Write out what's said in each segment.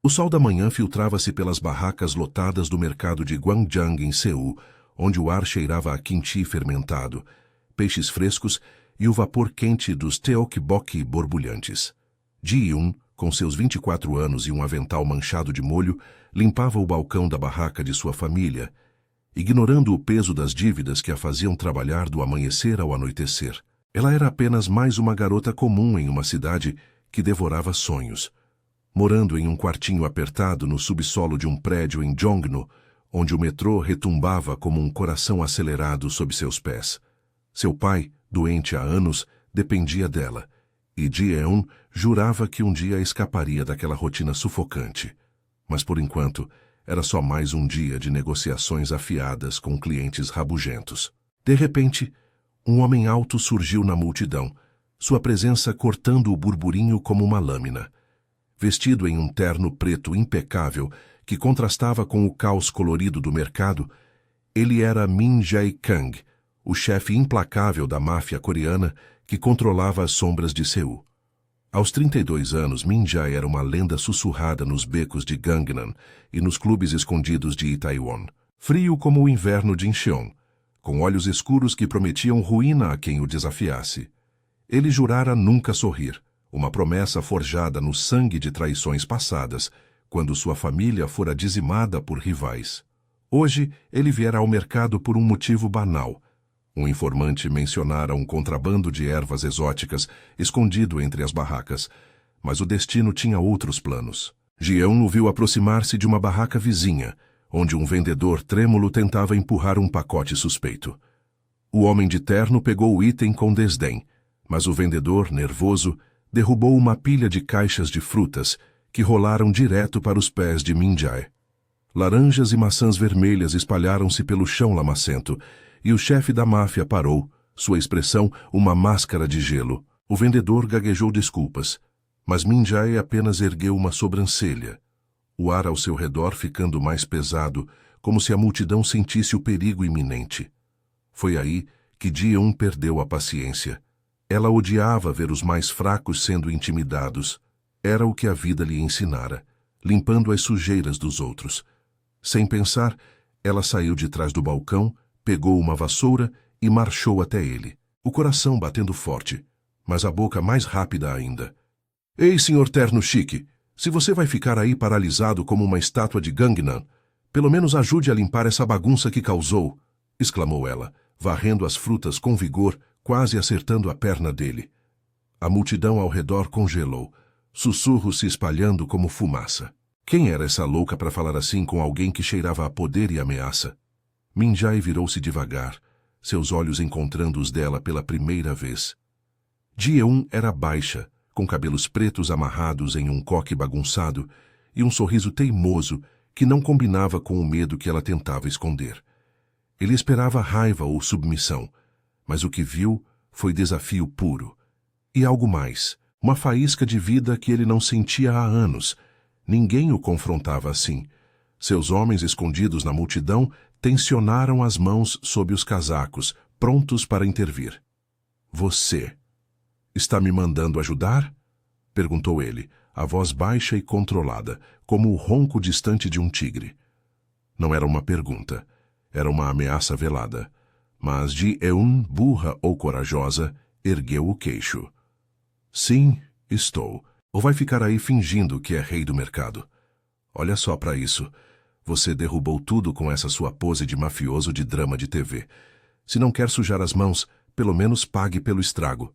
O sol da manhã filtrava-se pelas barracas lotadas do mercado de Gwangjang em Seul, onde o ar cheirava a kimchi fermentado, peixes frescos e o vapor quente dos tteokbokki borbulhantes. Ji-eun, com seus 24 anos e um avental manchado de molho, limpava o balcão da barraca de sua família, ignorando o peso das dívidas que a faziam trabalhar do amanhecer ao anoitecer. Ela era apenas mais uma garota comum em uma cidade que devorava sonhos, morando em um quartinho apertado no subsolo de um prédio em Jongno, onde o metrô retumbava como um coração acelerado sob seus pés. Seu pai, doente há anos, dependia dela, e Ji-eun jurava que um dia escaparia daquela rotina sufocante. Mas, por enquanto, era só mais um dia de negociações afiadas com clientes rabugentos. De repente, um homem alto surgiu na multidão, sua presença cortando o burburinho como uma lâmina. Vestido em um terno preto impecável que contrastava com o caos colorido do mercado, ele era Min Jae-kang, o chefe implacável da máfia coreana que controlava as sombras de Seul. Aos 32 anos, Min Jae era uma lenda sussurrada nos becos de Gangnam e nos clubes escondidos de Itaewon. Frio como o inverno de Incheon, com olhos escuros que prometiam ruína a quem o desafiasse. Ele jurara nunca sorrir, uma promessa forjada no sangue de traições passadas, quando sua família fora dizimada por rivais. Hoje, ele viera ao mercado por um motivo banal. Um informante mencionara um contrabando de ervas exóticas escondido entre as barracas, mas o destino tinha outros planos. Ji-eun o viu aproximar-se de uma barraca vizinha, onde um vendedor trêmulo tentava empurrar um pacote suspeito. O homem de terno pegou o item com desdém, mas o vendedor, nervoso, derrubou uma pilha de caixas de frutas que rolaram direto para os pés de Min Jae. Laranjas e maçãs vermelhas espalharam-se pelo chão lamacento, e o chefe da máfia parou, sua expressão uma máscara de gelo. O vendedor gaguejou desculpas, mas Min Jae apenas ergueu uma sobrancelha, o ar ao seu redor ficando mais pesado, como se a multidão sentisse o perigo iminente. Foi aí que Ji-eun perdeu a paciência. Ela odiava ver os mais fracos sendo intimidados. Era o que a vida lhe ensinara, limpando as sujeiras dos outros. Sem pensar, ela saiu de trás do balcão, pegou uma vassoura e marchou até ele, o coração batendo forte, mas a boca mais rápida ainda. Ei, senhor terno chique, se você vai ficar aí paralisado como uma estátua de Gangnam, pelo menos ajude a limpar essa bagunça que causou, exclamou ela, varrendo as frutas com vigor, quase acertando a perna dele. A multidão ao redor congelou, sussurros se espalhando como fumaça. Quem era essa louca para falar assim com alguém que cheirava a poder e ameaça? Min Jae virou-se devagar, seus olhos encontrando os dela pela primeira vez. Ji-eun era baixa, com cabelos pretos amarrados em um coque bagunçado e um sorriso teimoso que não combinava com o medo que ela tentava esconder. Ele esperava raiva ou submissão, mas o que viu foi desafio puro. E algo mais, uma faísca de vida que ele não sentia há anos. Ninguém o confrontava assim. Seus homens escondidos na multidão tensionaram as mãos sob os casacos, prontos para intervir. Você está me mandando ajudar? Perguntou ele, a voz baixa e controlada, como o ronco distante de um tigre. Não era uma pergunta, era uma ameaça velada. Mas Ji-eun, burra ou corajosa, ergueu o queixo. Sim, estou. Ou vai ficar aí fingindo que é rei do mercado? Olha só para isso. Você derrubou tudo com essa sua pose de mafioso de drama de TV. Se não quer sujar as mãos, pelo menos pague pelo estrago.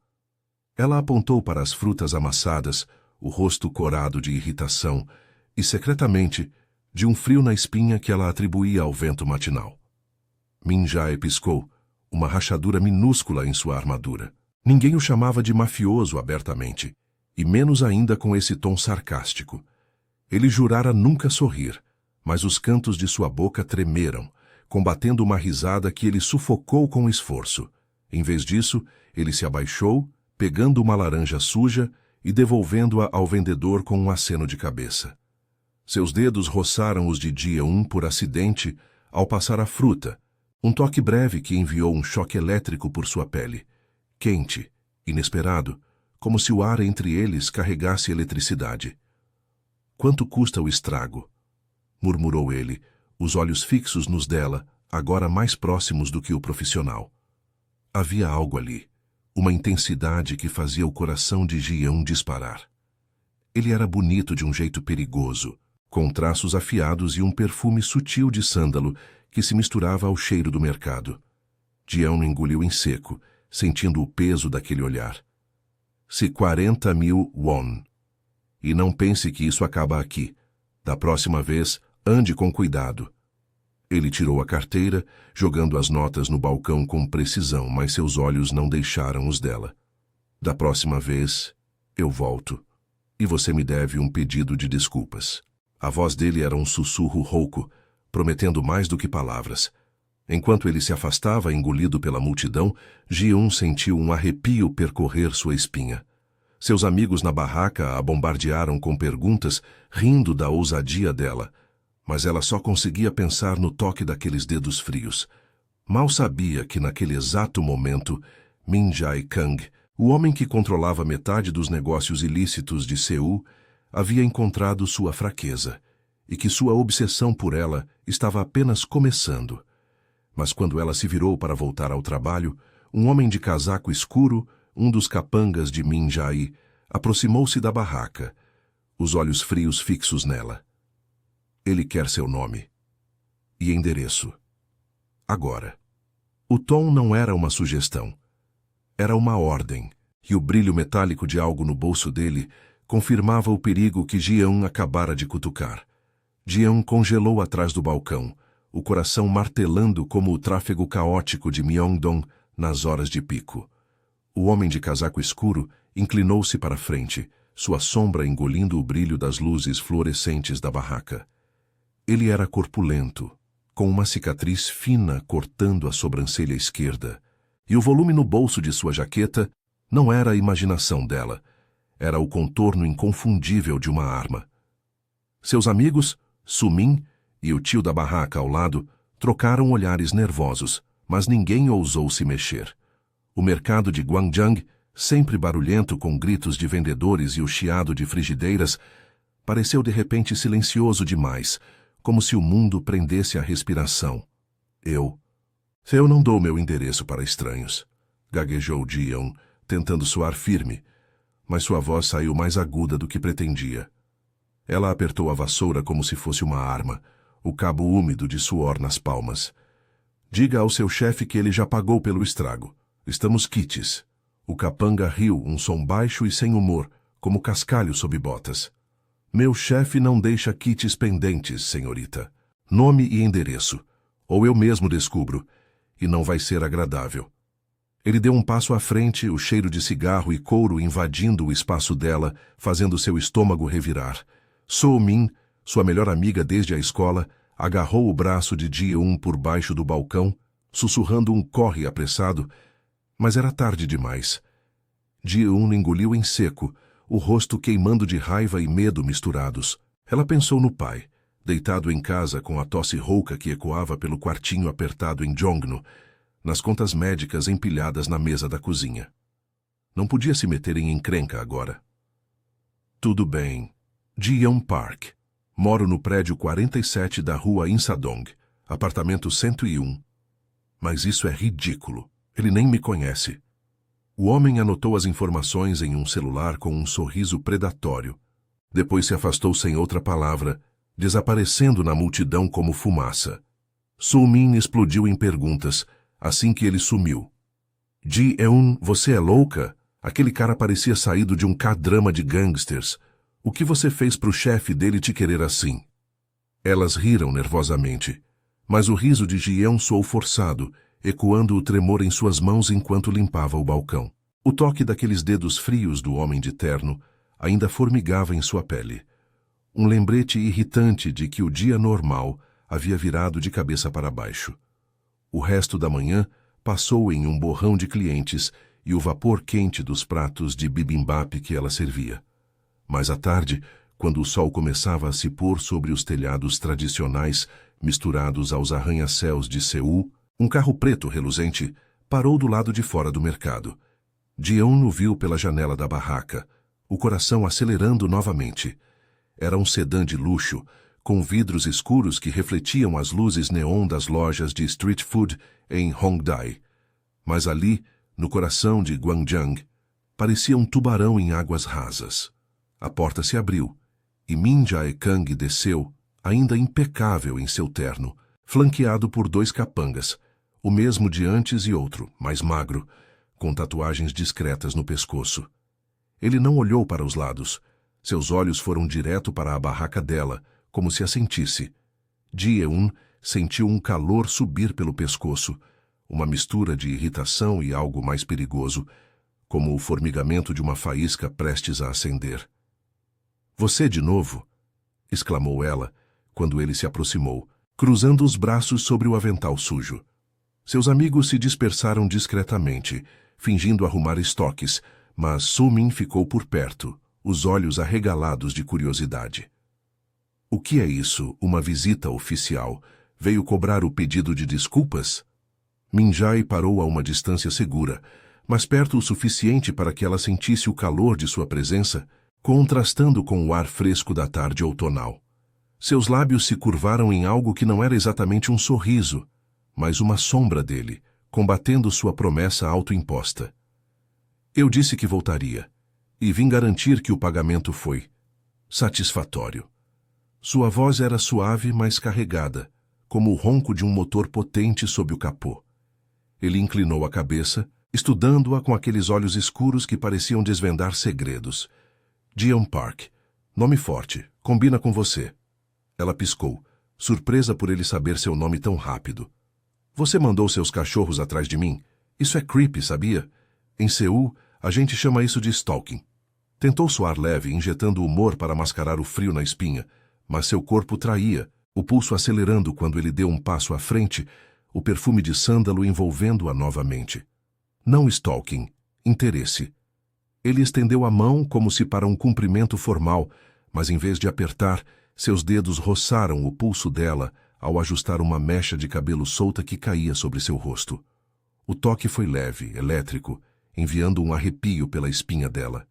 Ela apontou para as frutas amassadas, o rosto corado de irritação e, secretamente, de um frio na espinha que ela atribuía ao vento matinal. Min Jae piscou, uma rachadura minúscula em sua armadura. Ninguém o chamava de mafioso abertamente, e menos ainda com esse tom sarcástico. Ele jurara nunca sorrir, mas os cantos de sua boca tremeram, combatendo uma risada que ele sufocou com esforço. Em vez disso, ele se abaixou, pegando uma laranja suja e devolvendo-a ao vendedor com um aceno de cabeça. Seus dedos roçaram os de Ji-eun por acidente ao passar a fruta, um toque breve que enviou um choque elétrico por sua pele, quente, inesperado, como se o ar entre eles carregasse eletricidade. Quanto custa o estrago? Murmurou ele, os olhos fixos nos dela, agora mais próximos do que o profissional. Havia algo ali, uma intensidade que fazia o coração de Jian disparar. Ele era bonito de um jeito perigoso, com traços afiados e um perfume sutil de sândalo que se misturava ao cheiro do mercado. Jian engoliu em seco, sentindo o peso daquele olhar. Se 40.000 won. E não pense que isso acaba aqui. Da próxima vez, ande com cuidado. Ele tirou a carteira, jogando as notas no balcão com precisão, mas seus olhos não deixaram os dela. Da próxima vez, eu volto. E você me deve um pedido de desculpas. A voz dele era um sussurro rouco, prometendo mais do que palavras. Enquanto ele se afastava, engolido pela multidão, Jian sentiu um arrepio percorrer sua espinha. Seus amigos na barraca a bombardearam com perguntas, rindo da ousadia dela. Mas ela só conseguia pensar no toque daqueles dedos frios. Mal sabia que naquele exato momento, Min Jae-kang, o homem que controlava metade dos negócios ilícitos de Seul, havia encontrado sua fraqueza, e que sua obsessão por ela estava apenas começando. Mas quando ela se virou para voltar ao trabalho, um homem de casaco escuro, um dos capangas de Min Jae, aproximou-se da barraca, os olhos frios fixos nela. Ele quer seu nome. E endereço. Agora. O tom não era uma sugestão. Era uma ordem, e o brilho metálico de algo no bolso dele confirmava o perigo que Jian acabara de cutucar. Jian congelou atrás do balcão, o coração martelando como o tráfego caótico de Myeongdong nas horas de pico. O homem de casaco escuro inclinou-se para frente, sua sombra engolindo o brilho das luzes fluorescentes da barraca. Ele era corpulento, com uma cicatriz fina cortando a sobrancelha esquerda, e o volume no bolso de sua jaqueta não era a imaginação dela, era o contorno inconfundível de uma arma. Seus amigos, Sumin e o tio da barraca ao lado, trocaram olhares nervosos, mas ninguém ousou se mexer. O mercado de Gwangjang, sempre barulhento com gritos de vendedores e o chiado de frigideiras, pareceu de repente silencioso demais, como se o mundo prendesse a respiração. Eu não dou meu endereço para estranhos, gaguejou Jian, tentando soar firme, mas sua voz saiu mais aguda do que pretendia. Ela apertou a vassoura como se fosse uma arma, o cabo úmido de suor nas palmas. Diga ao seu chefe que ele já pagou pelo estrago. Estamos quites. O capanga riu, um som baixo e sem humor, como cascalho sob botas. Meu chefe não deixa quites pendentes, senhorita. Nome e endereço. Ou eu mesmo descubro. E não vai ser agradável. Ele deu um passo à frente, o cheiro de cigarro e couro invadindo o espaço dela, fazendo seu estômago revirar. Soo Min, sua melhor amiga desde a escola, agarrou o braço de Ji-eun por baixo do balcão, sussurrando um corre apressado, mas era tarde demais. Ji-eun engoliu em seco, o rosto queimando de raiva e medo misturados. Ela pensou no pai, deitado em casa com a tosse rouca que ecoava pelo quartinho apertado em Jongno, nas contas médicas empilhadas na mesa da cozinha. Não podia se meter em encrenca agora. Tudo bem. Ji-eun Park. Moro no prédio 47 da rua Insadong, apartamento 101. Mas isso é ridículo. Ele nem me conhece. O homem anotou as informações em um celular com um sorriso predatório. Depois se afastou sem outra palavra, desaparecendo na multidão como fumaça. Soo-min explodiu em perguntas, assim que ele sumiu. Ji-eun, você é louca? Aquele cara parecia saído de um K-drama de gangsters. O que você fez pro chefe dele te querer assim? Elas riram nervosamente, mas o riso de Jian soou forçado, ecoando o tremor em suas mãos enquanto limpava o balcão. O toque daqueles dedos frios do homem de terno ainda formigava em sua pele. Um lembrete irritante de que o dia normal havia virado de cabeça para baixo. O resto da manhã passou em um borrão de clientes e o vapor quente dos pratos de bibimbap que ela servia. Mais à tarde, quando o sol começava a se pôr sobre os telhados tradicionais misturados aos arranha-céus de Seul, um carro preto reluzente parou do lado de fora do mercado. Jian o viu pela janela da barraca, o coração acelerando novamente. Era um sedã de luxo, com vidros escuros que refletiam as luzes neon das lojas de street food em Hongdae. Mas ali, no coração de Gwangjang, parecia um tubarão em águas rasas. A porta se abriu, e Min Jae-kang desceu, ainda impecável em seu terno, flanqueado por 2 capangas, o mesmo de antes e outro, mais magro, com tatuagens discretas no pescoço. Ele não olhou para os lados. Seus olhos foram direto para a barraca dela, como se a sentisse. Ji-eun sentiu um calor subir pelo pescoço, uma mistura de irritação e algo mais perigoso, como o formigamento de uma faísca prestes a acender. "Você de novo?" exclamou ela, quando ele se aproximou, cruzando os braços sobre o avental sujo. Seus amigos se dispersaram discretamente, fingindo arrumar estoques, mas Su-min ficou por perto, os olhos arregalados de curiosidade. "O que é isso, uma visita oficial? Veio cobrar o pedido de desculpas?" Min-jae parou a uma distância segura, mas perto o suficiente para que ela sentisse o calor de sua presença, contrastando com o ar fresco da tarde outonal. Seus lábios se curvaram em algo que não era exatamente um sorriso, mas uma sombra dele, combatendo sua promessa autoimposta. "Eu disse que voltaria, e vim garantir que o pagamento foi satisfatório." Sua voz era suave, mas carregada, como o ronco de um motor potente sob o capô. Ele inclinou a cabeça, estudando-a com aqueles olhos escuros que pareciam desvendar segredos. "Jeon Park. Nome forte. Combina com você." Ela piscou, surpresa por ele saber seu nome tão rápido. "Você mandou seus cachorros atrás de mim? Isso é creepy, sabia? Em Seul, a gente chama isso de stalking." Tentou soar leve, injetando humor para mascarar o frio na espinha, mas seu corpo traía, o pulso acelerando quando ele deu um passo à frente, o perfume de sândalo envolvendo-a novamente. Não stalking, interesse. Ele estendeu a mão como se para um cumprimento formal, mas em vez de apertar, seus dedos roçaram o pulso dela ao ajustar uma mecha de cabelo solta que caía sobre seu rosto. O toque foi leve, elétrico, enviando um arrepio pela espinha dela.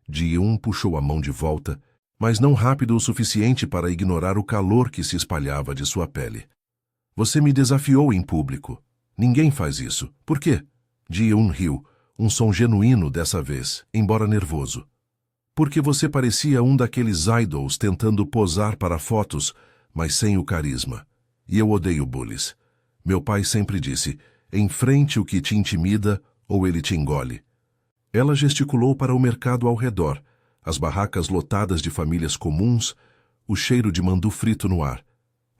Ji-eun puxou a mão de volta, mas não rápido o suficiente para ignorar o calor que se espalhava de sua pele. "Você me desafiou em público. Ninguém faz isso. Por quê?" Ji-eun riu, um som genuíno dessa vez, embora nervoso. "Porque você parecia um daqueles idols tentando posar para fotos, mas sem o carisma. E eu odeio bullies. Meu pai sempre disse, enfrente o que te intimida ou ele te engole." Ela gesticulou para o mercado ao redor, as barracas lotadas de famílias comuns, o cheiro de mandu frito no ar.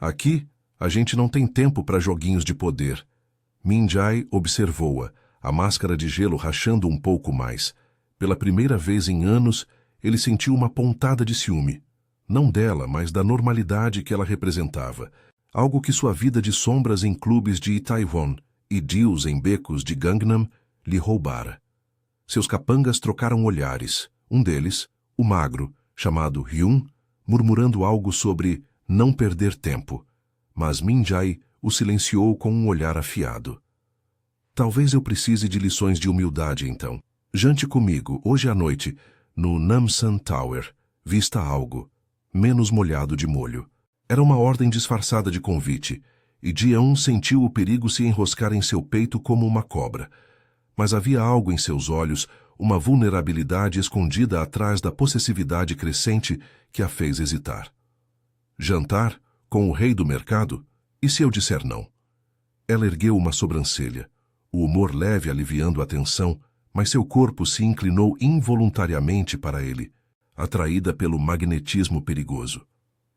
"Aqui, a gente não tem tempo para joguinhos de poder." Min-jae observou-a, a máscara de gelo rachando um pouco mais. Pela primeira vez em anos, ele sentiu uma pontada de ciúme. Não dela, mas da normalidade que ela representava. Algo que sua vida de sombras em clubes de Itaewon e deals em becos de Gangnam lhe roubara. Seus capangas trocaram olhares. Um deles, o magro, chamado Hyun, murmurando algo sobre não perder tempo. Mas Min-jae o silenciou com um olhar afiado. "Talvez eu precise de lições de humildade, então. Jante comigo, hoje à noite, no Namsan Tower. Vista algo, menos molhado de molho." Era uma ordem disfarçada de convite, e Ji-eun sentiu o perigo se enroscar em seu peito como uma cobra. Mas havia algo em seus olhos, uma vulnerabilidade escondida atrás da possessividade crescente que a fez hesitar. "Jantar? Com o rei do mercado? E se eu disser não?" Ela ergueu uma sobrancelha, o humor leve aliviando a tensão, mas seu corpo se inclinou involuntariamente para ele, atraída pelo magnetismo perigoso.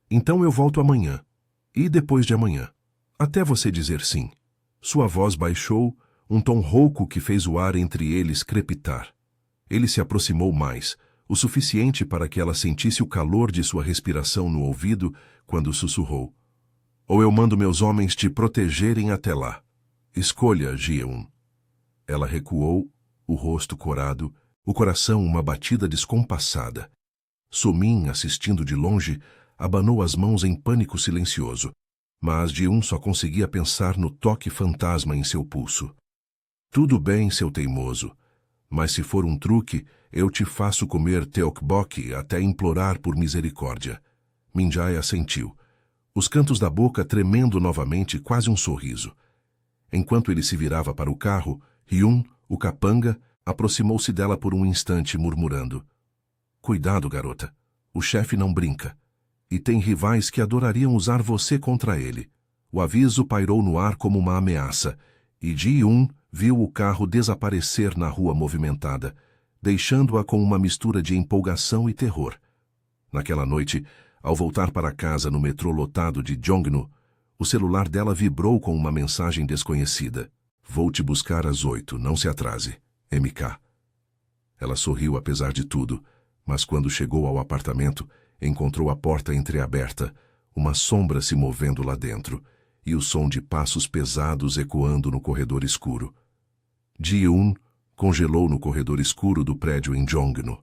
"Então eu volto amanhã. E depois de amanhã. Até você dizer sim." Sua voz baixou, um tom rouco que fez o ar entre eles crepitar. Ele se aproximou mais, o suficiente para que ela sentisse o calor de sua respiração no ouvido quando sussurrou: "Ou eu mando meus homens te protegerem até lá. Escolha, Ji-eun." Ela recuou, o rosto corado, o coração uma batida descompassada. Su-min, assistindo de longe, abanou as mãos em pânico silencioso, mas Ji-eun só conseguia pensar no toque fantasma em seu pulso. "Tudo bem, seu teimoso, mas se for um truque, Eu te faço comer teokbokki até implorar por misericórdia. Minjai assentiu, os cantos da boca tremendo novamente, quase um sorriso. Enquanto ele se virava para o carro, Hyun, o capanga, aproximou-se dela por um instante, murmurando: Cuidado, garota. O chefe não brinca. E tem rivais que adorariam usar você contra ele. O aviso pairou no ar como uma ameaça, e Ji-Yoon viu o carro desaparecer na rua movimentada, deixando-a com uma mistura de empolgação e terror. Naquela noite, ao voltar para casa no metrô lotado de Jongno, o celular dela vibrou com uma mensagem desconhecida. Vou te buscar às 8, não se atrase. MK. Ela sorriu apesar de tudo, mas quando chegou ao apartamento, encontrou a porta entreaberta, uma sombra se movendo lá dentro, e o som de passos pesados ecoando no corredor escuro. Ji-Yoon congelou no corredor escuro do prédio em Jongno.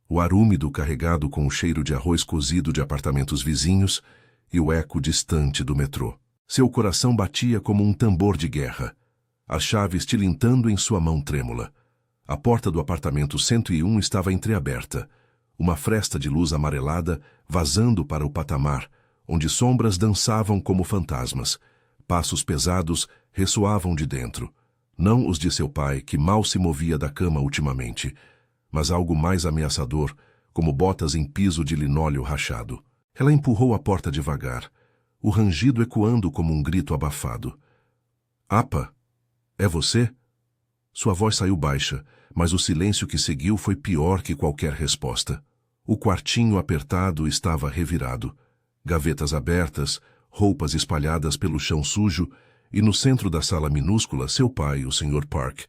O ar úmido carregado com o cheiro de arroz cozido de apartamentos vizinhos e o eco distante do metrô. Seu coração batia como um tambor de guerra, as chaves tilintando em sua mão trêmula. A porta do apartamento 101 estava entreaberta, uma fresta de luz amarelada vazando para o patamar, onde sombras dançavam como fantasmas. Passos pesados ressoavam de dentro, não os de seu pai, que mal se movia da cama ultimamente, mas algo mais ameaçador, como botas em piso de linóleo rachado. Ela empurrou a porta devagar, o rangido ecoando como um grito abafado. Apa, é você? Sua voz saiu baixa, mas o silêncio que seguiu foi pior que qualquer resposta. O quartinho apertado estava revirado, gavetas abertas, roupas espalhadas pelo chão sujo, e no centro da sala minúscula seu pai, o Sr. Park,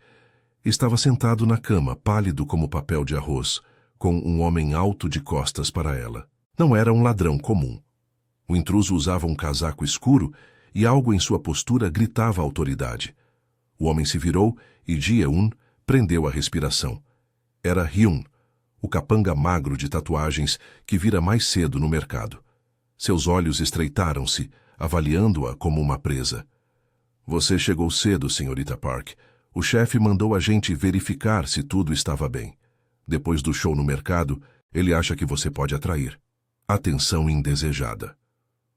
estava sentado na cama, pálido como papel de arroz, com um homem alto de costas para ela. Não era um ladrão comum. O intruso usava um casaco escuro e algo em sua postura gritava autoridade. O homem se virou e Ji-Eun prendeu a respiração. Era Hyun, o capanga magro de tatuagens que vira mais cedo no mercado. Seus olhos estreitaram-se, avaliando-a como uma presa. Você chegou cedo, senhorita Park. O chefe mandou a gente verificar se tudo estava bem. Depois do show no mercado, ele acha que você pode atrair atenção indesejada.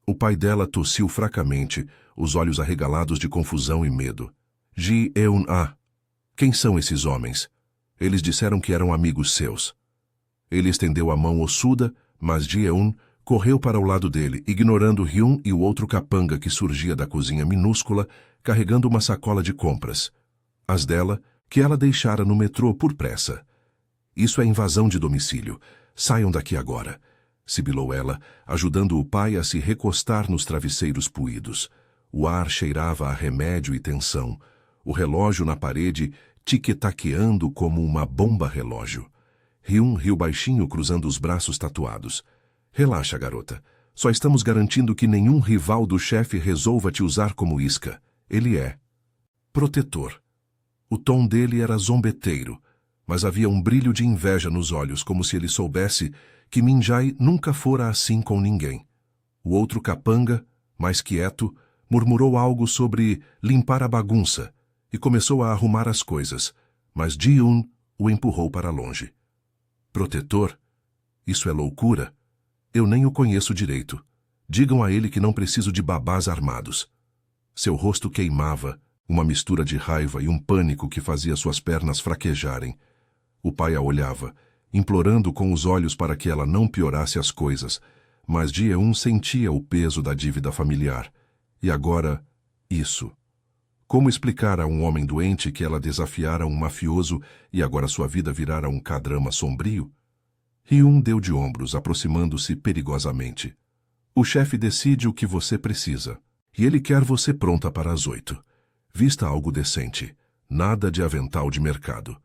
O pai dela tossiu fracamente, os olhos arregalados de confusão e medo. Ji-Eun-ah. Quem são esses homens? Eles disseram que eram amigos seus. Ele estendeu a mão ossuda, mas Ji-Eun correu para o lado dele, ignorando Hyun e o outro capanga que surgia da cozinha minúscula, carregando uma sacola de compras. As dela, que ela deixara no metrô por pressa. Isso é invasão de domicílio. Saiam daqui agora, sibilou ela, ajudando o pai a se recostar nos travesseiros puídos. O ar cheirava a remédio e tensão. O relógio na parede tic-taqueando como uma bomba-relógio. Hyun riu baixinho, cruzando os braços tatuados. Relaxa, garota. Só estamos garantindo que nenhum rival do chefe resolva te usar como isca. Ele é protetor. O tom dele era zombeteiro, mas havia um brilho de inveja nos olhos, como se ele soubesse que Minjai nunca fora assim com ninguém. O outro capanga, mais quieto, murmurou algo sobre limpar a bagunça e começou a arrumar as coisas, mas Ji-Yoon o empurrou para longe. Protetor? Isso é loucura? Eu nem o conheço direito. Digam a ele que não preciso de babás armados. Seu rosto queimava, uma mistura de raiva e um pânico que fazia suas pernas fraquejarem. O pai a olhava, implorando com os olhos para que ela não piorasse as coisas, mas Ji-Eun sentia o peso da dívida familiar. E agora, isso. Como explicar a um homem doente que ela desafiara um mafioso e agora sua vida virara um cadrama sombrio? Hyun deu de ombros, aproximando-se perigosamente. O chefe decide o que você precisa, e ele quer você pronta para as 8. Vista algo decente, nada de avental de mercado.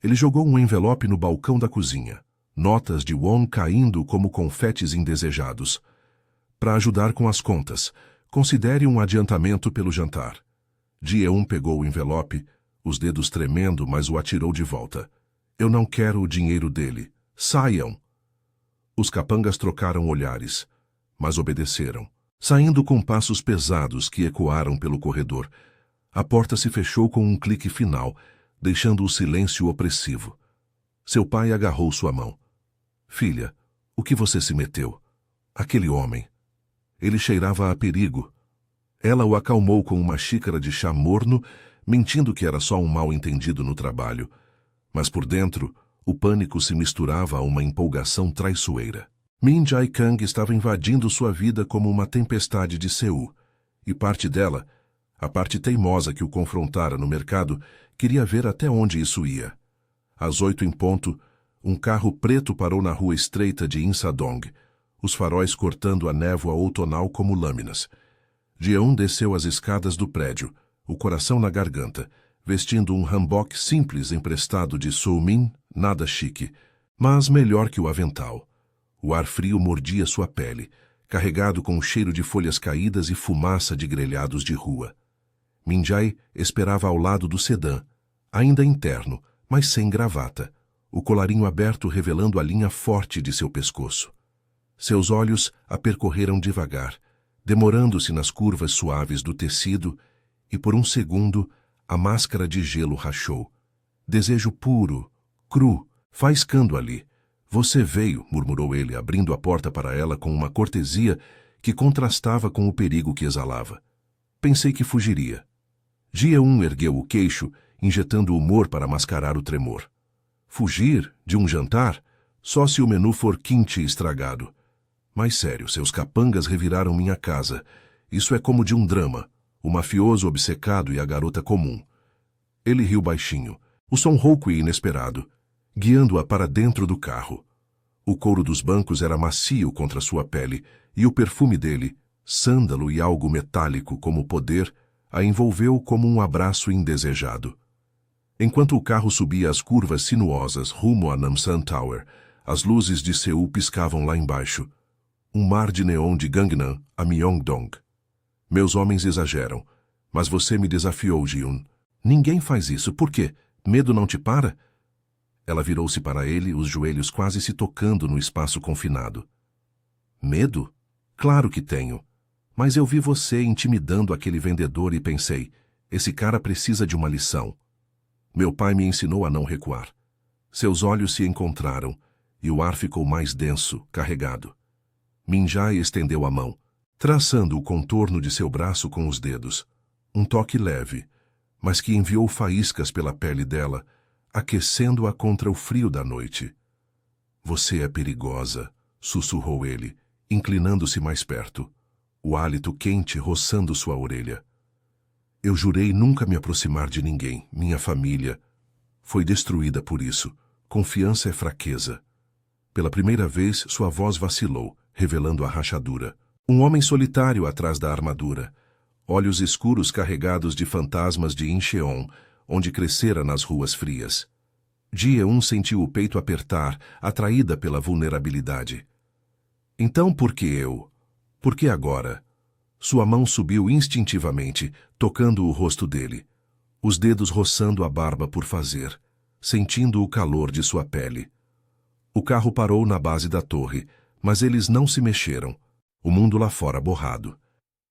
Ele jogou um envelope no balcão da cozinha, notas de won caindo como confetes indesejados. Para ajudar com as contas, considere um adiantamento pelo jantar. Ji-Eun pegou o envelope, os dedos tremendo, mas o atirou de volta. Eu não quero o dinheiro dele. Saiam! Os capangas trocaram olhares, mas obedeceram, saindo com passos pesados que ecoaram pelo corredor. A porta se fechou com um clique final, deixando o silêncio opressivo. Seu pai agarrou sua mão. Filha, o que você se meteu? Aquele homem. Ele cheirava a perigo. Ela o acalmou com uma xícara de chá morno, mentindo que era só um mal-entendido no trabalho. Mas por dentro, o pânico se misturava a uma empolgação traiçoeira. Min Jae Kang estava invadindo sua vida como uma tempestade de Seul, e parte dela, a parte teimosa que o confrontara no mercado, queria ver até onde isso ia. Às 8 em ponto, um carro preto parou na rua estreita de Insadong, os faróis cortando a névoa outonal como lâminas. Jeon desceu as escadas do prédio, o coração na garganta, vestindo um hanbok simples emprestado de Soo-min, nada chique, mas melhor que o avental. O ar frio mordia sua pele, carregado com o cheiro de folhas caídas e fumaça de grelhados de rua. Min Jae esperava ao lado do sedã, ainda interno, mas sem gravata, o colarinho aberto revelando a linha forte de seu pescoço. Seus olhos a percorreram devagar, demorando-se nas curvas suaves do tecido, e por um segundo a máscara de gelo rachou. Desejo puro, cru, faiscando ali. Você veio, murmurou ele, abrindo a porta para ela com uma cortesia que contrastava com o perigo que exalava. Pensei que fugiria. Jeon ergueu o queixo, injetando humor para mascarar o tremor. Fugir? De um jantar? Só se o menu for kimchi estragado. Mas sério, seus capangas reviraram minha casa. Isso é como de um drama, o mafioso obcecado e a garota comum. Ele riu baixinho, o som rouco e inesperado, guiando-a para dentro do carro. O couro dos bancos era macio contra sua pele, e o perfume dele, sândalo e algo metálico como poder, a envolveu como um abraço indesejado. Enquanto o carro subia as curvas sinuosas rumo a Namsan Tower, as luzes de Seul piscavam lá embaixo. Um mar de neon de Gangnam a Myeongdong. Meus homens exageram, mas você me desafiou, Jeon. Ninguém faz isso. Por quê? Medo não te para? Ela virou-se para ele, os joelhos quase se tocando no espaço confinado. Medo? Claro que tenho. Mas eu vi você intimidando aquele vendedor e pensei, esse cara precisa de uma lição. Meu pai me ensinou a não recuar. Seus olhos se encontraram, e o ar ficou mais denso, carregado. Min Jae estendeu a mão, traçando o contorno de seu braço com os dedos. Um toque leve, mas que enviou faíscas pela pele dela, aquecendo-a contra o frio da noite. Você é perigosa, sussurrou ele, inclinando-se mais perto, o hálito quente roçando sua orelha. Eu jurei nunca me aproximar de ninguém, minha família. Foi destruída por isso. Confiança é fraqueza. Pela primeira vez, sua voz vacilou, revelando a rachadura. Um homem solitário atrás da armadura. Olhos escuros carregados de fantasmas de Incheon, onde crescera nas ruas frias. Jeon sentiu o peito apertar, atraída pela vulnerabilidade. Então por que eu? Por que agora? Sua mão subiu instintivamente, tocando o rosto dele, os dedos roçando a barba por fazer, sentindo o calor de sua pele. O carro parou na base da torre, mas eles não se mexeram, o mundo lá fora borrado.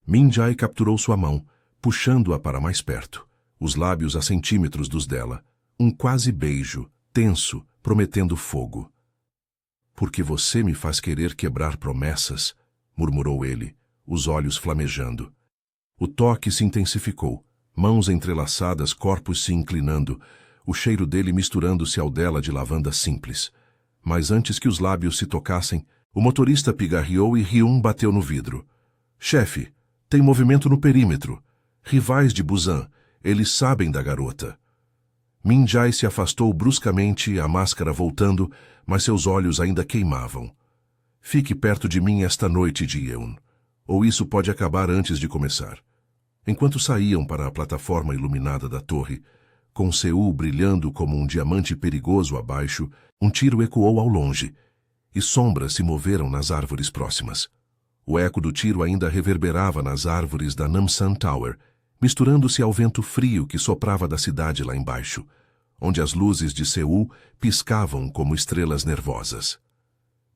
Min Jae capturou sua mão, puxando-a para mais perto, os lábios a centímetros dos dela, um quase beijo, tenso, prometendo fogo. Porque você me faz querer quebrar promessas, murmurou ele, os olhos flamejando. O toque se intensificou, mãos entrelaçadas, corpos se inclinando, o cheiro dele misturando-se ao dela de lavanda simples. Mas antes que os lábios se tocassem, o motorista pigarreou e Ryun bateu no vidro. Chefe, tem movimento no perímetro. Rivais de Busan, eles sabem da garota. Min Jae se afastou bruscamente, a máscara voltando, mas seus olhos ainda queimavam. Fique perto de mim esta noite, Jeon, ou isso pode acabar antes de começar. Enquanto saíam para a plataforma iluminada da torre, com Seul brilhando como um diamante perigoso abaixo, um tiro ecoou ao longe, e sombras se moveram nas árvores próximas. O eco do tiro ainda reverberava nas árvores da Namsan Tower, misturando-se ao vento frio que soprava da cidade lá embaixo, onde as luzes de Seul piscavam como estrelas nervosas.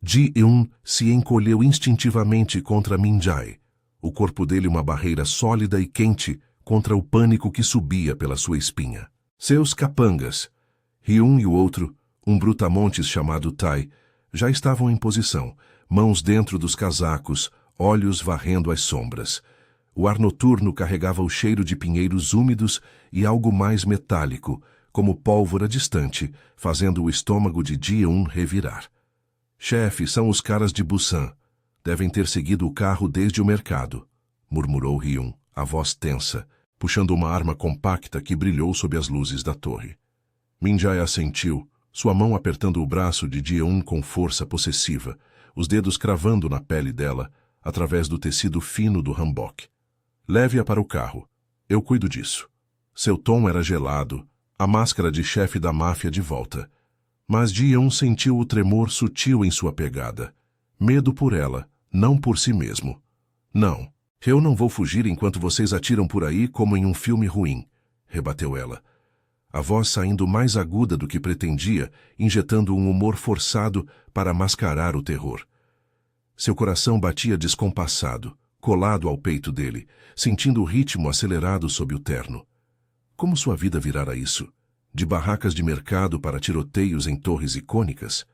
Ji-eun se encolheu instintivamente contra Min Jae, o corpo dele uma barreira sólida e quente contra o pânico que subia pela sua espinha. Seus capangas, Ryun e o outro, Um brutamontes chamado Tai já estavam em posição, mãos dentro dos casacos, olhos varrendo as sombras. O ar noturno carregava o cheiro de pinheiros úmidos e algo mais metálico, como pólvora distante, fazendo o estômago de Ji-eun revirar. Chefe, são os caras de Busan. Devem ter seguido o carro desde o mercado, murmurou Hyun, a voz tensa, puxando uma arma compacta que brilhou sob as luzes da torre. Min-jae assentiu, sua mão apertando o braço de Ji-eun com força possessiva, os dedos cravando na pele dela, através do tecido fino do hanbok. Leve-a para o carro. Eu cuido disso. Seu tom era gelado, a máscara de chefe da máfia de volta. Mas Ji-eun sentiu o tremor sutil em sua pegada. Medo por ela, não por si mesmo. Não, eu não vou fugir enquanto vocês atiram por aí como em um filme ruim, rebateu ela. A voz saindo mais aguda do que pretendia, injetando um humor forçado para mascarar o terror. Seu coração batia descompassado, colado ao peito dele, sentindo o ritmo acelerado sob o terno. Como sua vida virara isso? De barracas de mercado para tiroteios em torres icônicas?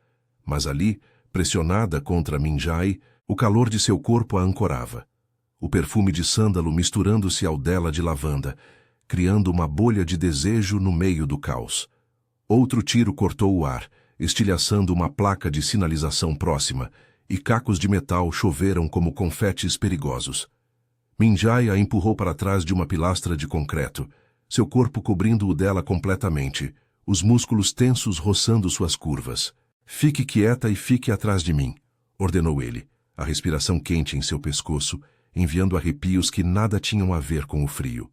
Mas ali, pressionada contra Min-jae, o calor de seu corpo a ancorava. O perfume de sândalo misturando-se ao dela de lavanda, criando uma bolha de desejo no meio do caos. Outro tiro cortou o ar, estilhaçando uma placa de sinalização próxima, e cacos de metal choveram como confetes perigosos. Min-jae a empurrou para trás de uma pilastra de concreto, seu corpo cobrindo o dela completamente, os músculos tensos roçando suas curvas. Fique quieta e fique atrás de mim, ordenou ele, a respiração quente em seu pescoço, enviando arrepios que nada tinham a ver com o frio.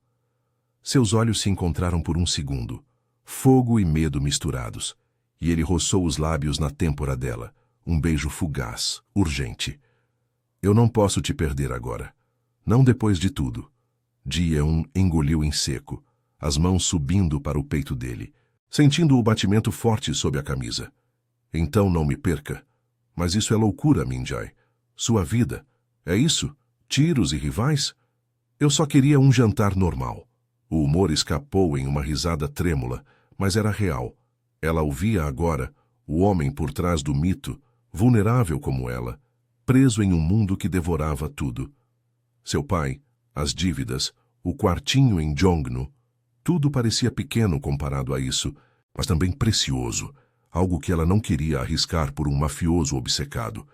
Seus olhos se encontraram por um segundo, fogo e medo misturados, e ele roçou os lábios na têmpora dela, um beijo fugaz, urgente. Eu não posso te perder agora. Não depois de tudo. Ji-eun engoliu em seco, as mãos subindo para o peito dele, sentindo o batimento forte sob a camisa. Então não me perca. Mas isso é loucura, Min-jae. Sua vida. É isso? Tiros e rivais? Eu só queria um jantar normal. O humor escapou em uma risada trêmula, mas era real. Ela ouvia agora, o homem por trás do mito, vulnerável como ela, preso em um mundo que devorava tudo. Seu pai, as dívidas, o quartinho em Jongno, tudo parecia pequeno comparado a isso, mas também precioso, algo que ela não queria arriscar por um mafioso obcecado.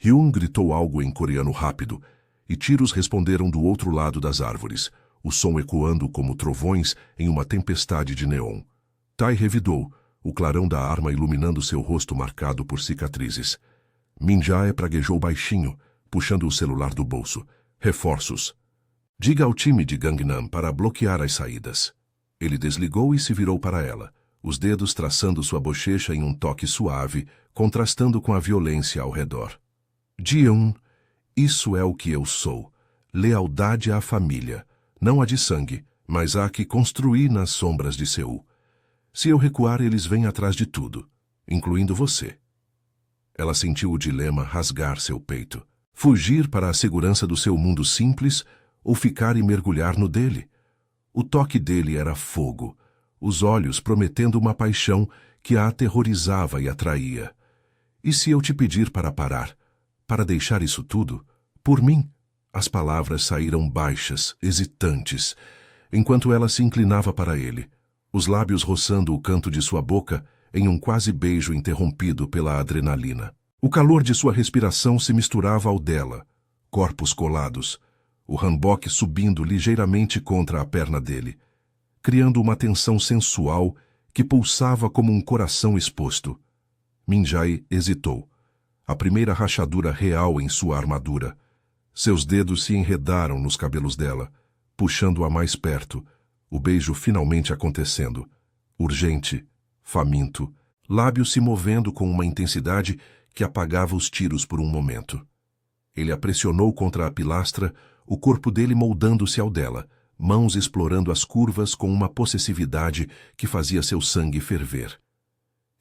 Hyun gritou algo em coreano rápido, e tiros responderam do outro lado das árvores, o som ecoando como trovões em uma tempestade de neon. Tai revidou, o clarão da arma iluminando seu rosto marcado por cicatrizes. Min-jae praguejou baixinho, puxando o celular do bolso. Reforços. Diga ao time de Gangnam para bloquear as saídas. Ele desligou e se virou para ela, os dedos traçando sua bochecha em um toque suave, contrastando com a violência ao redor. Ji-eun, isso é o que eu sou. Lealdade à família. Não a de sangue, mas a que construí nas sombras de Seul. Se eu recuar, eles vêm atrás de tudo, incluindo você. Ela sentiu o dilema rasgar seu peito. Fugir para a segurança do seu mundo simples ou ficar e mergulhar no dele? O toque dele era fogo, os olhos prometendo uma paixão que a aterrorizava e atraía. E se eu te pedir para parar, para deixar isso tudo, por mim? As palavras saíram baixas, hesitantes, enquanto ela se inclinava para ele, os lábios roçando o canto de sua boca em um quase beijo interrompido pela adrenalina. O calor de sua respiração se misturava ao dela, corpos colados, o hanbok subindo ligeiramente contra a perna dele, criando uma tensão sensual que pulsava como um coração exposto. Min-jae hesitou, a primeira rachadura real em sua armadura. Seus dedos se enredaram nos cabelos dela, puxando-a mais perto, o beijo finalmente acontecendo, urgente, faminto, lábios se movendo com uma intensidade que apagava os tiros por um momento. Ele a pressionou contra a pilastra, o corpo dele moldando-se ao dela, mãos explorando as curvas com uma possessividade que fazia seu sangue ferver.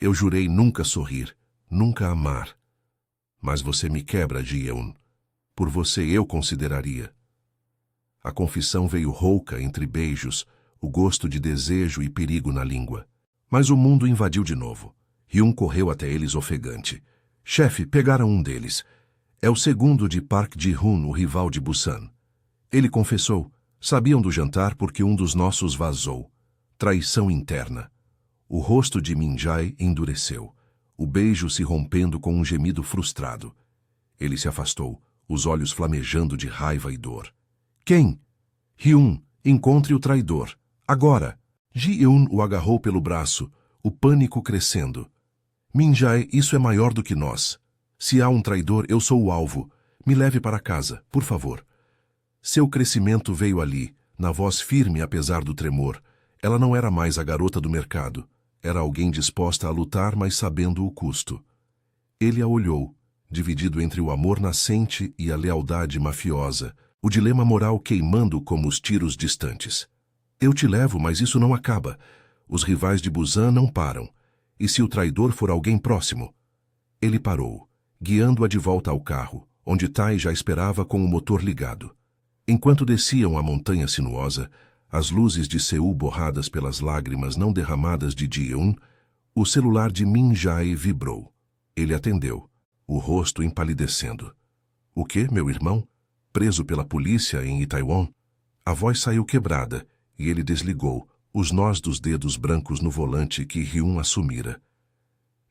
Eu jurei nunca sorrir, nunca amar. Mas você me quebra, Ji-eun. Por você eu consideraria. A confissão veio rouca entre beijos, o gosto de desejo e perigo na língua. Mas o mundo invadiu de novo. Hyun correu até eles ofegante. Chefe, pegaram um deles. É o segundo de Park Ji-hoon, o rival de Busan. Ele confessou. Sabiam do jantar porque um dos nossos vazou. Traição interna. O rosto de Min-jae endureceu, o beijo se rompendo com um gemido frustrado. Ele se afastou, os olhos flamejando de raiva e dor. Quem? Hyun, encontre o traidor. Agora! Ji-eun o agarrou pelo braço, o pânico crescendo. Min-jae, isso é maior do que nós. Se há um traidor, eu sou o alvo. Me leve para casa, por favor. Seu crescimento veio ali, na voz firme apesar do tremor. Ela não era mais a garota do mercado. Era alguém disposta a lutar, mas sabendo o custo. Ele a olhou, dividido entre o amor nascente e a lealdade mafiosa, o dilema moral queimando como os tiros distantes. Eu te levo, mas isso não acaba. Os rivais de Busan não param. E se o traidor for alguém próximo? Ele parou, guiando-a de volta ao carro, onde Tai já esperava com o motor ligado. Enquanto desciam a montanha sinuosa, as luzes de Seul borradas pelas lágrimas não derramadas de Ji-eun, o celular de Min-jae vibrou. Ele atendeu, o rosto empalidecendo. O quê, meu irmão? Preso pela polícia em Itaewon? A voz saiu quebrada, e ele desligou, os nós dos dedos brancos no volante que Hyun assumira.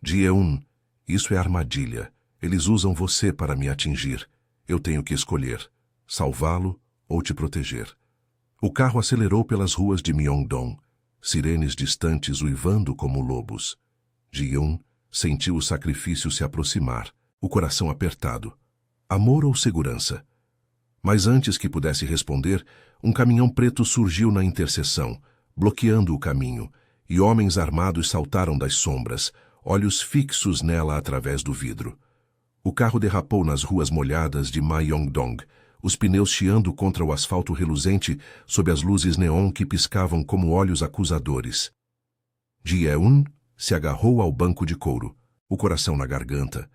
Ji-eun, isso é armadilha. Eles usam você para me atingir. Eu tenho que escolher, salvá-lo ou te proteger. O carro acelerou pelas ruas de Myeongdong, sirenes distantes uivando como lobos. Ji-eun sentiu o sacrifício se aproximar, o coração apertado. Amor ou segurança? Mas antes que pudesse responder, um caminhão preto surgiu na interseção, bloqueando o caminho, e homens armados saltaram das sombras, olhos fixos nela através do vidro. O carro derrapou nas ruas molhadas de Myeongdong, os pneus chiando contra o asfalto reluzente sob as luzes neon que piscavam como olhos acusadores. Ji-eun se agarrou ao banco de couro, o coração na garganta,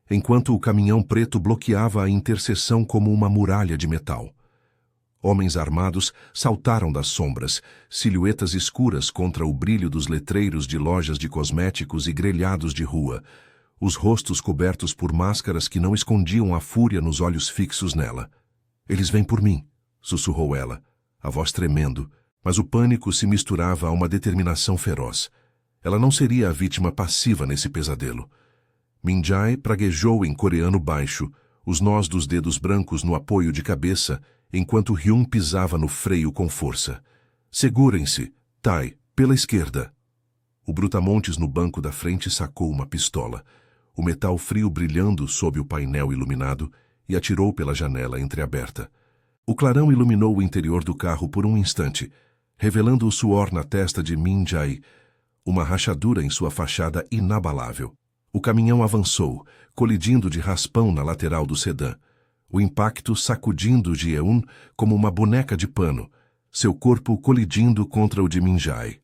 enquanto o caminhão preto bloqueava a interseção como uma muralha de metal. Homens armados saltaram das sombras, silhuetas escuras contra o brilho dos letreiros de lojas de cosméticos e grelhados de rua, os rostos cobertos por máscaras que não escondiam a fúria nos olhos fixos nela. Eles vêm por mim, sussurrou ela, a voz tremendo, mas o pânico se misturava a uma determinação feroz. Ela não seria a vítima passiva nesse pesadelo. Min-jae praguejou em coreano baixo, os nós dos dedos brancos no apoio de cabeça, enquanto Hyun pisava no freio com força. Segurem-se, Tai, pela esquerda. O brutamontes no banco da frente sacou uma pistola, o metal frio brilhando sob o painel iluminado, e atirou pela janela entreaberta. O clarão iluminou o interior do carro por um instante, revelando o suor na testa de Min-jae, uma rachadura em sua fachada inabalável. O caminhão avançou, colidindo de raspão na lateral do sedã, o impacto sacudindo Ji-eun como uma boneca de pano, seu corpo colidindo contra o de Min-jae.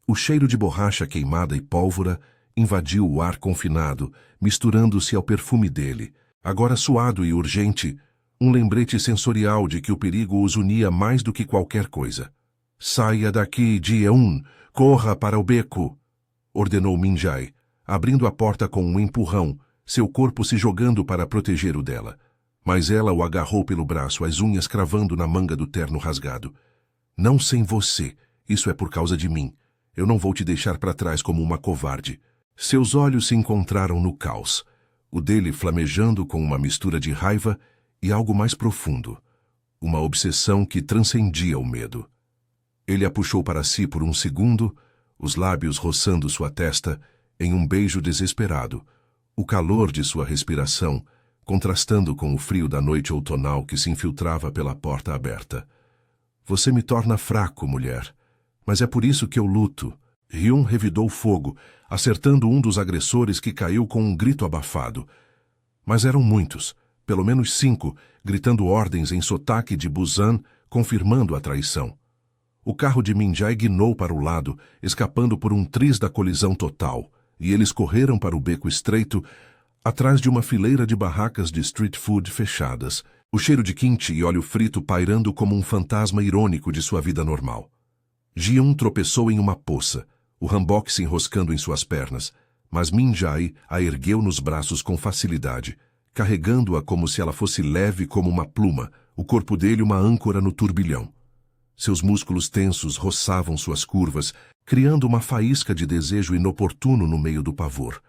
O cheiro de borracha queimada e pólvora invadiu o ar confinado, misturando-se ao perfume dele, agora suado e urgente, um lembrete sensorial de que o perigo os unia mais do que qualquer coisa. Saia daqui, Ji-eun! Corra para o beco! Ordenou Min-jae, abrindo a porta com um empurrão, seu corpo se jogando para proteger o dela. Mas ela o agarrou pelo braço, as unhas cravando na manga do terno rasgado. Não sem você. Isso é por causa de mim. Eu não vou te deixar para trás como uma covarde. Seus olhos se encontraram no caos, o dele flamejando com uma mistura de raiva e algo mais profundo, uma obsessão que transcendia o medo. Ele a puxou para si por um segundo, os lábios roçando sua testa, em um beijo desesperado, o calor de sua respiração, contrastando com o frio da noite outonal que se infiltrava pela porta aberta. Você me torna fraco, mulher, mas é por isso que eu luto. Hyun revidou fogo, acertando um dos agressores que caiu com um grito abafado. Mas eram muitos, pelo menos 5, gritando ordens em sotaque de Busan, confirmando a traição. O carro de Min-jae guinou para o lado, escapando por um triz da colisão total, e eles correram para o beco estreito, atrás de uma fileira de barracas de street food fechadas, o cheiro de kimchi e óleo frito pairando como um fantasma irônico de sua vida normal. Ji-eun tropeçou em uma poça, o hanbok se enroscando em suas pernas, mas Min Jae a ergueu nos braços com facilidade, carregando-a como se ela fosse leve como uma pluma, o corpo dele uma âncora no turbilhão. Seus músculos tensos roçavam suas curvas, criando uma faísca de desejo inoportuno no meio do pavor.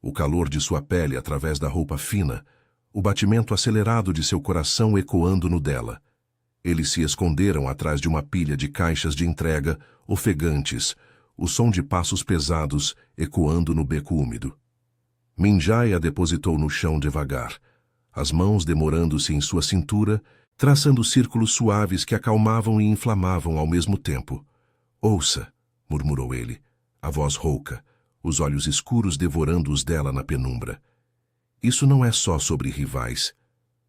O calor de sua pele através da roupa fina, o batimento acelerado de seu coração ecoando no dela. Eles se esconderam atrás de uma pilha de caixas de entrega, ofegantes, o som de passos pesados ecoando no beco úmido. Min Jae a depositou no chão devagar, as mãos demorando-se em sua cintura, traçando círculos suaves que acalmavam e inflamavam ao mesmo tempo. "Ouça", murmurou ele, a voz rouca, os olhos escuros devorando os dela na penumbra. "Isso não é só sobre rivais.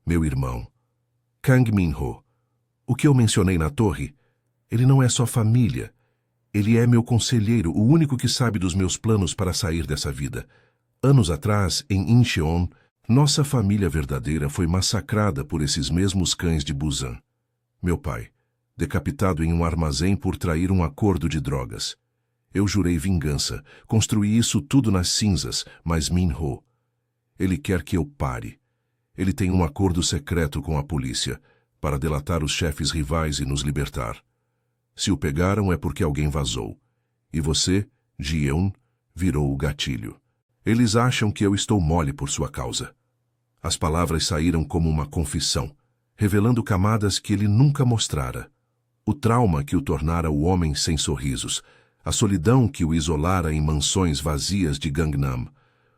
Meu irmão, Kang Min-ho, o que eu mencionei na torre, ele não é só família. Ele é meu conselheiro, o único que sabe dos meus planos para sair dessa vida. Anos atrás, em Incheon, nossa família verdadeira foi massacrada por esses mesmos cães de Busan. Meu pai, decapitado em um armazém por trair um acordo de drogas. Eu jurei vingança, construí isso tudo nas cinzas, mas Min-ho, ele quer que eu pare. Ele tem um acordo secreto com a polícia, para delatar os chefes rivais e nos libertar. Se o pegaram é porque alguém vazou. E você, Ji-eun, virou o gatilho. Eles acham que eu estou mole por sua causa." As palavras saíram como uma confissão, revelando camadas que ele nunca mostrara. O trauma que o tornara o homem sem sorrisos, a solidão que o isolara em mansões vazias de Gangnam,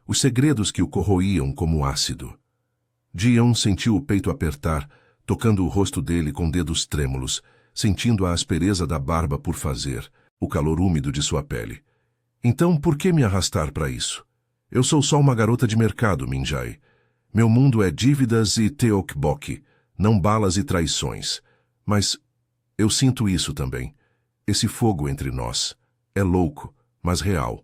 os segredos que o corroíam como ácido. Ji-eun sentiu o peito apertar, tocando o rosto dele com dedos trêmulos, sentindo a aspereza da barba por fazer, o calor úmido de sua pele. "Então, por que me arrastar para isso? Eu sou só uma garota de mercado, Min Jae. Meu mundo é dívidas e tteokbokki, não balas e traições. Mas eu sinto isso também. Esse fogo entre nós. É louco, mas real."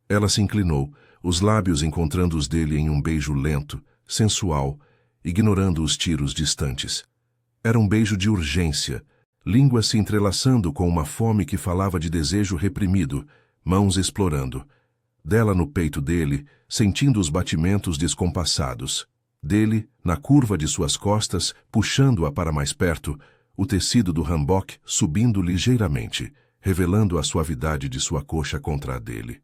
Ela se inclinou, os lábios encontrando os dele em um beijo lento, sensual, ignorando os tiros distantes. Era um beijo de urgência, línguas se entrelaçando com uma fome que falava de desejo reprimido, mãos explorando. Dela no peito dele, sentindo os batimentos descompassados. Dele, na curva de suas costas, puxando-a para mais perto, o tecido do hanbok subindo ligeiramente, revelando a suavidade de sua coxa contra a dele.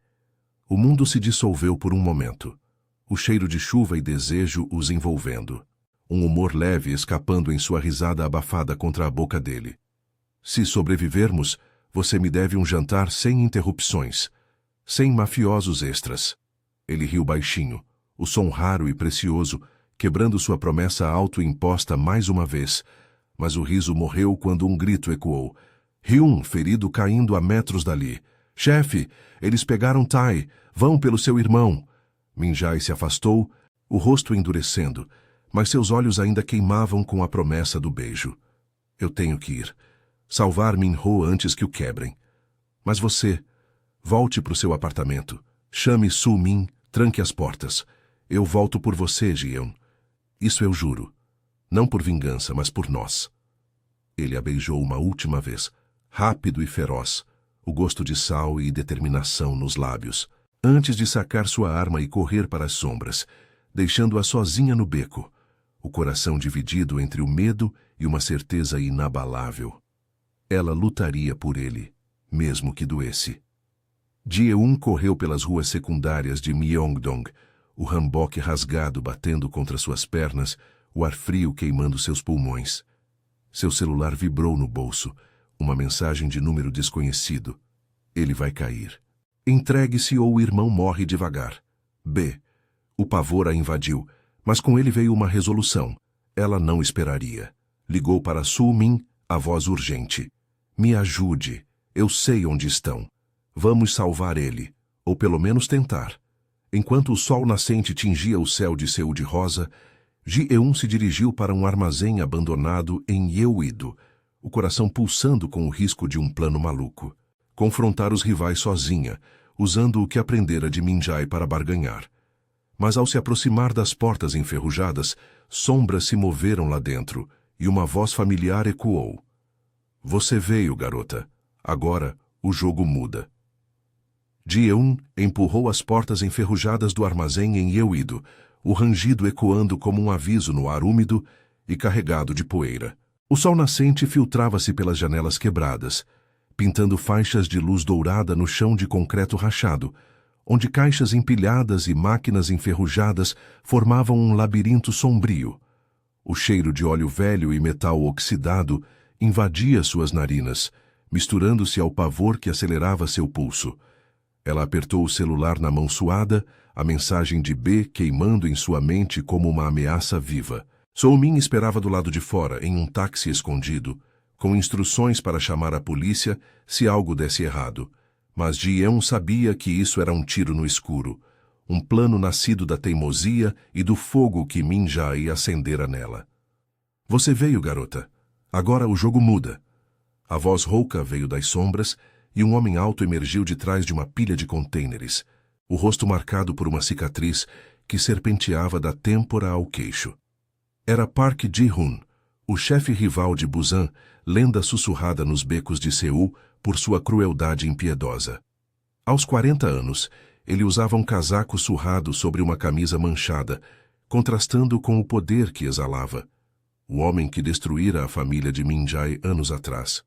O mundo se dissolveu por um momento, o cheiro de chuva e desejo os envolvendo. Um humor leve escapando em sua risada abafada contra a boca dele. "Se sobrevivermos, você me deve um jantar sem interrupções, sem mafiosos extras." Ele riu baixinho, o som raro e precioso, quebrando sua promessa autoimposta mais uma vez, mas o riso morreu quando um grito ecoou. Hyun, ferido caindo a metros dali. "Chefe, eles pegaram Tai, vão pelo seu irmão." Min Jae se afastou, o rosto endurecendo, mas seus olhos ainda queimavam com a promessa do beijo. "Eu tenho que ir. Salvar Min-ho antes que o quebrem. Mas você, volte para o seu apartamento. Chame Su-min, tranque as portas. Eu volto por você, Ji-eun. Isso eu juro. Não por vingança, mas por nós." Ele a beijou uma última vez, rápido e feroz, o gosto de sal e determinação nos lábios, antes de sacar sua arma e correr para as sombras, deixando-a sozinha no beco, o coração dividido entre o medo e uma certeza inabalável. Ela lutaria por ele, mesmo que doesse. Ji-eun correu pelas ruas secundárias de Myeongdong, o hanbok rasgado batendo contra suas pernas, o ar frio queimando seus pulmões. Seu celular vibrou no bolso, uma mensagem de número desconhecido. Ele vai cair. Entregue-se ou o irmão morre devagar. B. O pavor a invadiu, mas com ele veio uma resolução. Ela não esperaria. Ligou para Su-min, a voz urgente. "Me ajude. Eu sei onde estão. Vamos salvar ele, ou pelo menos tentar." Enquanto o sol nascente tingia o céu de Seul de rosa, Ji-eun se dirigiu para um armazém abandonado em Yeouido, o coração pulsando com o risco de um plano maluco. Confrontar os rivais sozinha, usando o que aprendera de Min Jae para barganhar. Mas ao se aproximar das portas enferrujadas, sombras se moveram lá dentro, e uma voz familiar ecoou. "Você veio, garota. Agora o jogo muda." Ji-eun empurrou as portas enferrujadas do armazém em Yeouido, o rangido ecoando como um aviso no ar úmido e carregado de poeira. O sol nascente filtrava-se pelas janelas quebradas, pintando faixas de luz dourada no chão de concreto rachado, onde caixas empilhadas e máquinas enferrujadas formavam um labirinto sombrio. O cheiro de óleo velho e metal oxidado invadia suas narinas, misturando-se ao pavor que acelerava seu pulso. Ela apertou o celular na mão suada, a mensagem de B queimando em sua mente como uma ameaça viva. Soo-min esperava do lado de fora, em um táxi escondido, com instruções para chamar a polícia se algo desse errado. Mas Ji-eun sabia que isso era um tiro no escuro, um plano nascido da teimosia e do fogo que Min-jae acendera nela. Você veio, garota. Agora o jogo muda. A voz rouca veio das sombras e um homem alto emergiu de trás de uma pilha de contêineres, o rosto marcado por uma cicatriz que serpenteava da têmpora ao queixo. Era Park Ji-hoon, o chefe rival de Busan, lenda sussurrada nos becos de Seul por sua crueldade impiedosa. Aos 40 anos, ele usava um casaco surrado sobre uma camisa manchada, contrastando com o poder que exalava. O homem que destruíra a família de Min-jae anos atrás.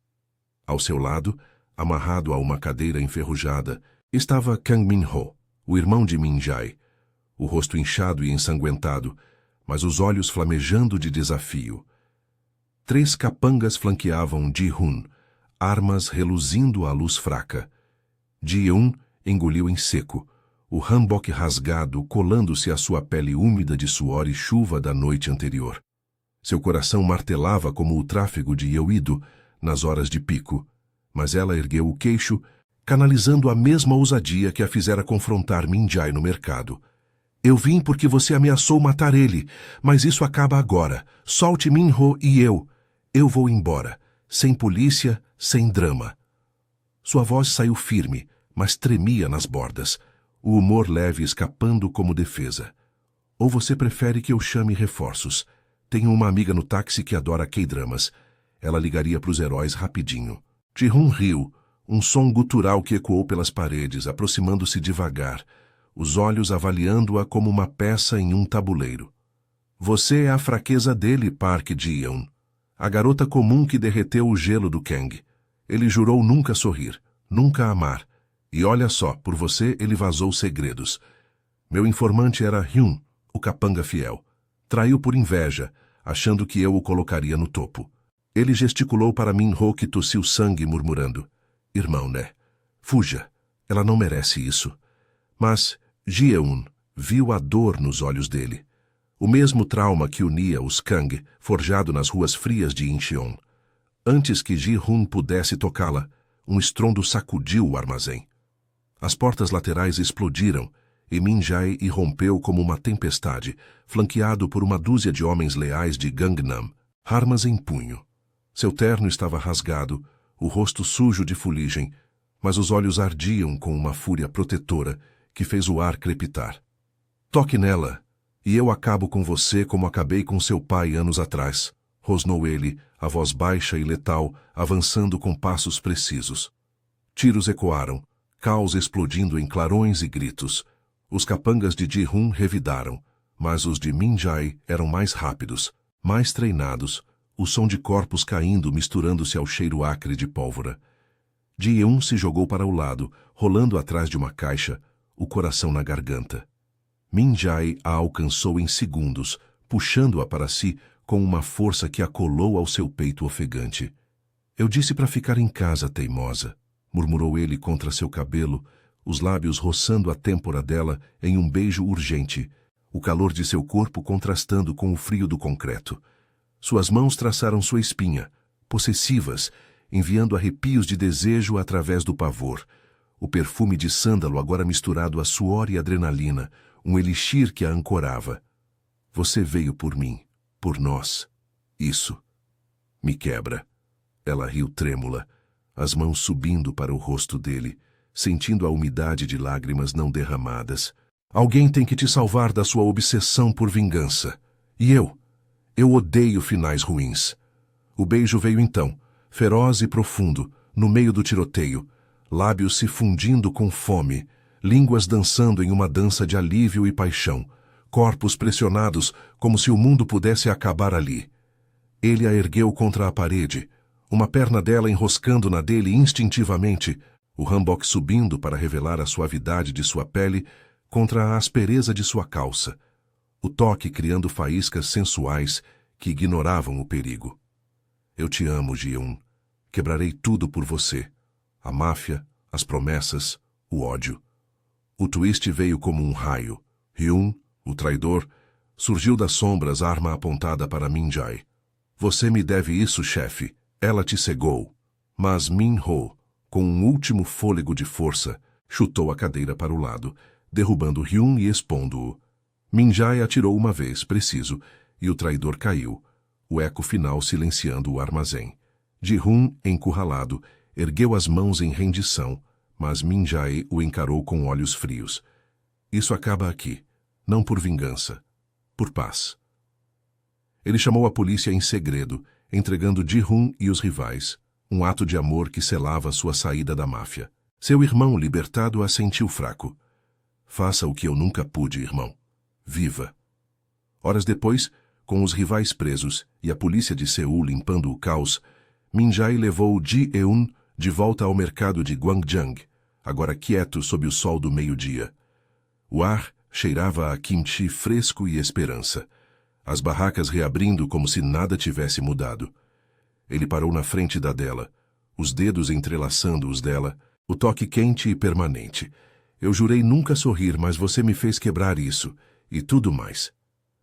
Ao seu lado, amarrado a uma cadeira enferrujada, estava Kang Min-ho, o irmão de Min-jae, o rosto inchado e ensanguentado, mas os olhos flamejando de desafio. 3 capangas flanqueavam Ji-hoon, armas reluzindo à luz fraca. Ji-eun engoliu em seco, o hanbok rasgado colando-se à sua pele úmida de suor e chuva da noite anterior. Seu coração martelava como o tráfego de Yeouido nas horas de pico, mas ela ergueu o queixo, canalizando a mesma ousadia que a fizera confrontar Min-jae no mercado. Eu vim porque você ameaçou matar ele, mas isso acaba agora. Solte Min-ho e eu. Eu vou embora. Sem polícia, sem drama. Sua voz saiu firme, mas tremia nas bordas, o humor leve escapando como defesa. Ou você prefere que eu chame reforços? Tenho uma amiga no táxi que adora K-dramas. Ela ligaria para os heróis rapidinho. Ji-hoon riu, um som gutural que ecoou pelas paredes, aproximando-se devagar, os olhos avaliando-a como uma peça em um tabuleiro. Você é a fraqueza dele, Park Ji-eun. A garota comum que derreteu o gelo do Kang. Ele jurou nunca sorrir, nunca amar. E olha só, por você ele vazou segredos. Meu informante era Hyun, o capanga fiel. Traiu por inveja, achando que eu o colocaria no topo. Ele gesticulou para Min-ho que tossiu sangue, murmurando. Irmão, né? Fuja. Ela não merece isso. Mas Ji-eun viu a dor nos olhos dele. O mesmo trauma que unia os Kang, forjado nas ruas frias de Incheon. Antes que Ji-hoon pudesse tocá-la, um estrondo sacudiu o armazém. As portas laterais explodiram e Min-jae irrompeu como uma tempestade, flanqueado por uma dúzia de homens leais de Gangnam, armas em punho. Seu terno estava rasgado, o rosto sujo de fuligem, mas os olhos ardiam com uma fúria protetora que fez o ar crepitar. Toque nela, e eu acabo com você como acabei com seu pai anos atrás, rosnou ele, a voz baixa e letal, avançando com passos precisos. Tiros ecoaram, caos explodindo em clarões e gritos. Os capangas de Ji-hoon revidaram, mas os de Min-jae eram mais rápidos, mais treinados, o som de corpos caindo misturando-se ao cheiro acre de pólvora. Ji-eun se jogou para o lado, rolando atrás de uma caixa, o coração na garganta. Min-jae a alcançou em segundos, puxando-a para si com uma força que a colou ao seu peito ofegante. Eu disse para ficar em casa, teimosa, murmurou ele contra seu cabelo, os lábios roçando a têmpora dela em um beijo urgente, o calor de seu corpo contrastando com o frio do concreto. Suas mãos traçaram sua espinha, possessivas, enviando arrepios de desejo através do pavor. O perfume de sândalo agora misturado a suor e adrenalina, um elixir que a ancorava. Você veio por mim, por nós. Isso me quebra. Ela riu trêmula, as mãos subindo para o rosto dele, sentindo a umidade de lágrimas não derramadas. Alguém tem que te salvar da sua obsessão por vingança. E eu odeio finais ruins. O beijo veio então, feroz e profundo, no meio do tiroteio, lábios se fundindo com fome, línguas dançando em uma dança de alívio e paixão, corpos pressionados como se o mundo pudesse acabar ali. Ele a ergueu contra a parede, uma perna dela enroscando na dele instintivamente, o hanbok subindo para revelar a suavidade de sua pele contra a aspereza de sua calça, o toque criando faíscas sensuais que ignoravam o perigo. Eu te amo, Ji-eun. Quebrarei tudo por você. A máfia, as promessas, o ódio. O twist veio como um raio. Hyun, o traidor, surgiu das sombras, arma apontada para Min-jae. Você me deve isso, chefe. Ela te cegou. Mas Min-ho, com um último fôlego de força, chutou a cadeira para o lado, derrubando Hyun e expondo-o. Min-jae atirou uma vez, preciso, e o traidor caiu, o eco final silenciando o armazém. Ji-hun, encurralado, ergueu as mãos em rendição, mas Min-jae o encarou com olhos frios. Isso acaba aqui, não por vingança, por paz. Ele chamou a polícia em segredo, entregando Ji-hun e os rivais, um ato de amor que selava sua saída da máfia. Seu irmão, libertado, a sentiu fraco. Faça o que eu nunca pude, irmão. Viva. Horas depois, com os rivais presos e a polícia de Seul limpando o caos, Min-jae levou Ji-eun de volta ao mercado de Gwangjang, agora quieto sob o sol do meio-dia. O ar cheirava a kimchi fresco e esperança, as barracas reabrindo como se nada tivesse mudado. Ele parou na frente da dela, os dedos entrelaçando os dela, o toque quente e permanente. Eu jurei nunca sorrir, mas você me fez quebrar isso, e tudo mais.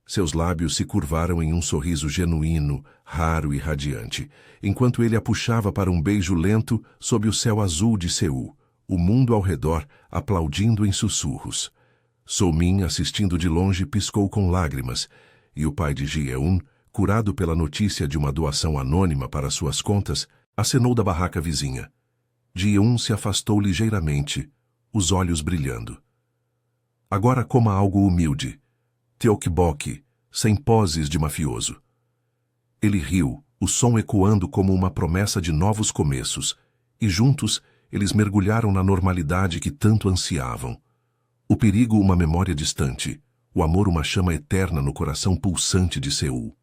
Seus lábios se curvaram em um sorriso genuíno, raro e radiante, enquanto ele a puxava para um beijo lento sob o céu azul de Seul, o mundo ao redor aplaudindo em sussurros. So-min, assistindo de longe, piscou com lágrimas, e o pai de Ji-eun, curado pela notícia de uma doação anônima para suas contas, acenou da barraca vizinha. Ji-eun se afastou ligeiramente, os olhos brilhando. Agora coma algo humilde. Tteokbokki, sem poses de mafioso. Ele riu, o som ecoando como uma promessa de novos começos, e juntos eles mergulharam na normalidade que tanto ansiavam. O perigo uma memória distante, o amor uma chama eterna no coração pulsante de Seul.